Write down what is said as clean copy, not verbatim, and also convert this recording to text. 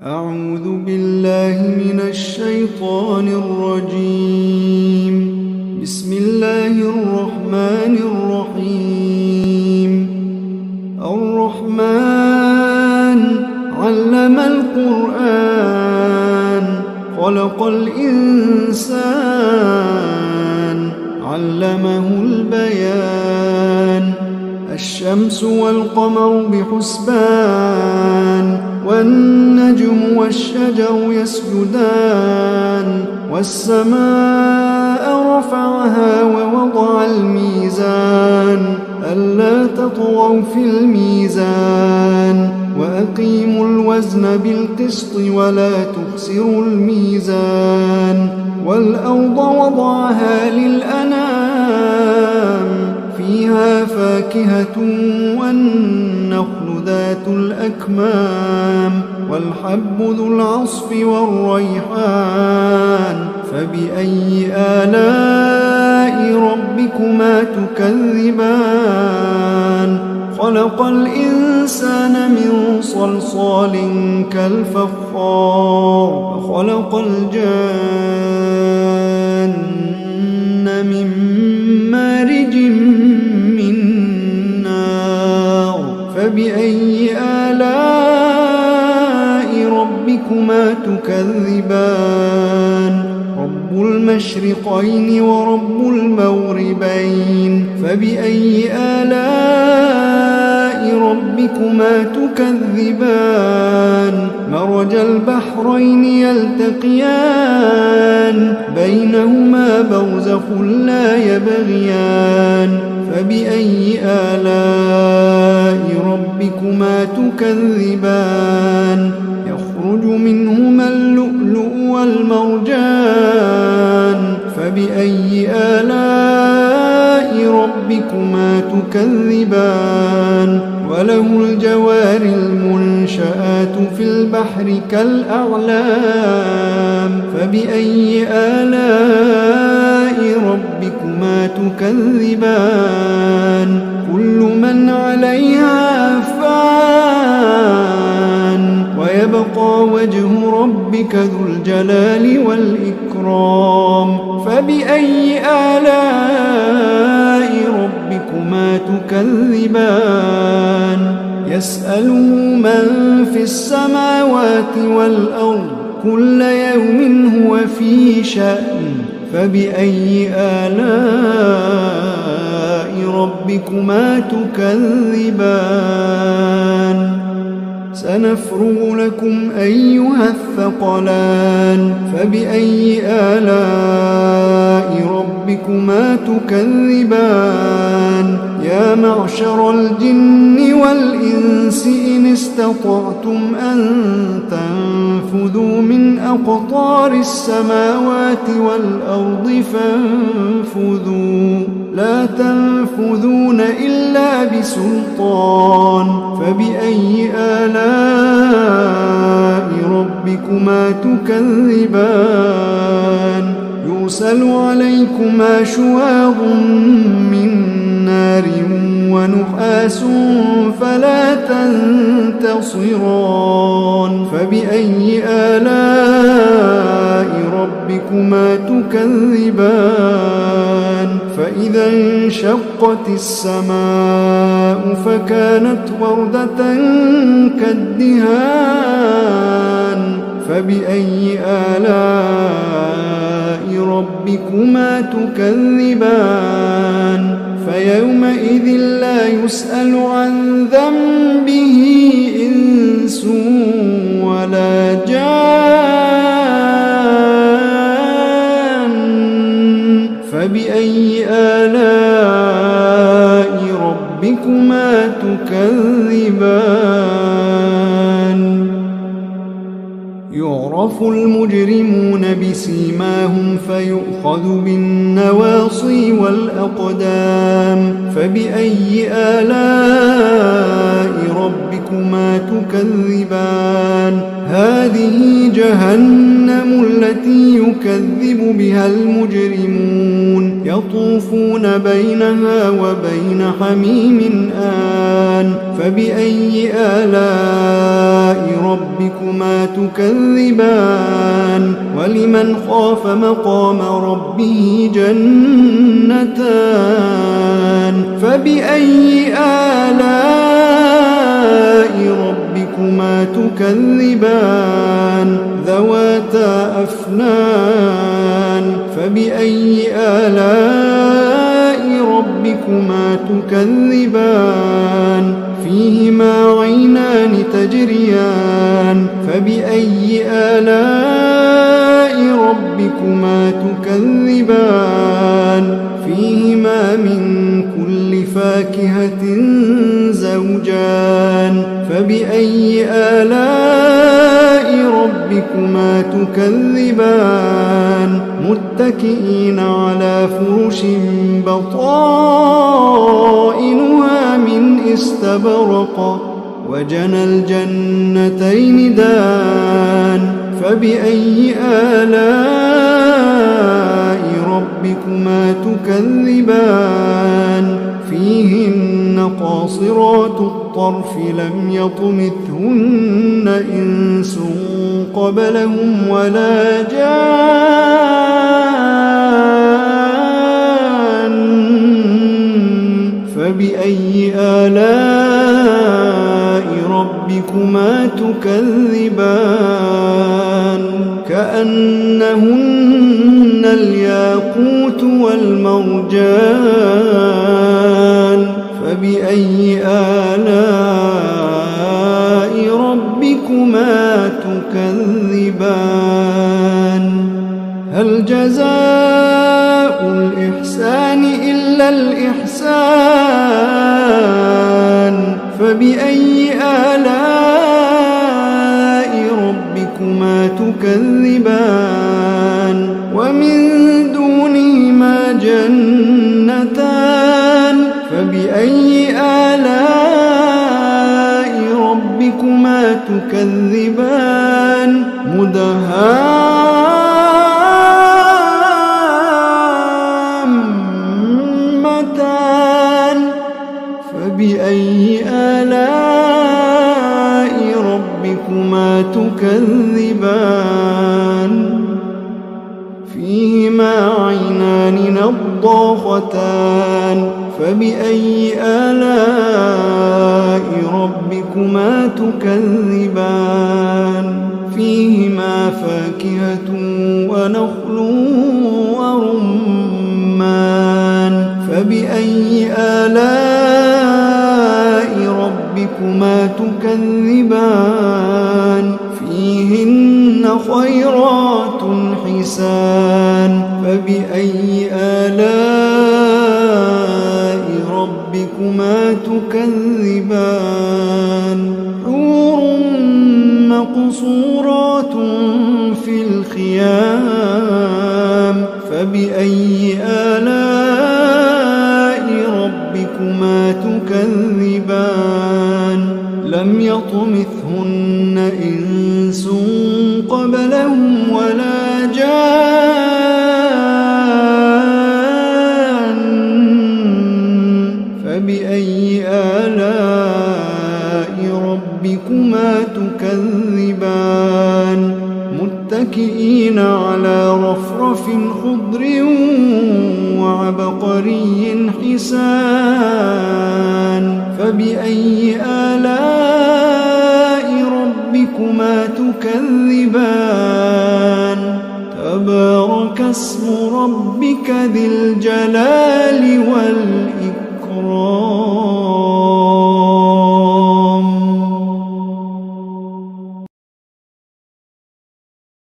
أعوذ بالله من الشيطان الرجيم. بسم الله الرحمن الرحيم. الرحمن علم القرآن خلق الإنسان علمه البيان. الشمس والقمر بحسبان والنجم والشجر يسجدان. والسماء رفعها ووضع الميزان ألا تطغوا في الميزان وأقيموا الوزن بالقسط ولا تخسروا الميزان. والأرض وضعها للأنام فيها فاكهة والنخل ذات الأكمام والحب ذو العصف والريحان. فبأي آلاء ربكما تكذبان؟ خلق الإنسان من صلصال كالفخار وخلق الجان من مارج من نار. فبأي آلاء ربكما تكذبان؟ رب المشرقين ورب المغربين. فبأي آلاء ربكما تكذبان؟ مرج البحرين يلتقيان بينهما برزخ لا يبغيان. فبأي آلاء ربكما تكذبان؟ يخرج منهما اللؤلؤ والمرجان. فبأي آلاء ربكما تكذبان؟ وله الجوار المنشآت في البحر كالأعلام. فبأي آلاء ربكما تكذبان؟ كل من عليها فان ويبقى وجه ربك ذو الجلال والإكرام. فبأي آلاء ربكما تكذبان؟ يسأله من في السماوات والأرض كل يوم هو في شأن. فبأي آلاء ربكما تكذبان؟ سنفرغ لكم أيها الثقلان. فبأي آلاء ربكما تكذبان؟ يا معشر الجن والإنس إن استطعتم أن تنفذوا من أقطار السماوات والأرض فانفذوا لا تنفذون إلا بسلطان. فبأي آلاء ربكما تكذبان؟ يرسل عليكما شواظ من نار ونحاس فلا تنتصران. فبأي آلاء ربكما تكذبان؟ فإذا انشقت السماء فكانت وردة كالدهان. فبأي آلاء ربكما تكذبان؟ فيومئذ لا يسأل عن ذنبه إنس ولا جان. فبأي آلاء ربكما تكذبان؟ يعرف المجرمون بسيماهم فيؤخذ بالنواصي والأقدام. فبأي آلاء ربكما تكذبان؟ هذه جهنم التي يكذب بها المجرمون يطوفون بينها وبين حميم آن فبأي آلاء ربكما تكذبان ولمن خاف مقام ربه جنتان فبأي آلاء ربكما تكذبان ذواتا أفنان فبأي آلاء ربكما تكذبان فيهما عينان تجريان فبأي آلاء ربكما تكذبان فيهما من كل فاكهة زوجان فبأي آلاء ربكما تكذبان متكئين على فرش بطائنها من استبرق وجنى الجنتين دان فبأي آلاء ربكما تكذبان فيهن قاصرات الطرف لم يطمثهن إنس قبلهم ولا جان فبأي آلاء ربكما تكذبان كأنهن الياقوت والمرجان فبأي آلاء ربكما تكذبان هل جزاء الإحسان إلا الإحسان فبأي آلاء ربكما تكذبان ومن دونهما جنتان فبأي آلاء ربكما تكذبان مدهامتان فبأي آلاء ربكما تكذبان فيهما عينان نضاختان فبأي آلاء ربكما تكذبان فيهما فاكهة ونخل ورمان فبأي آلاء ربكما تكذبان فيهن خيرات حسان فبأي آلاء ربكما تكذبان حور مقصورات في الخيام فبأي آلاء ربكما تكذبان لم يطمثهن إنس قبلهم ولا جان فبأي آلاء ربكما تكذبان متكئين على رفرف خضر وعبقري حسان فبأي آلاء ربكما تكذبان تبارك اسم ربك ذي الجلال والإكرام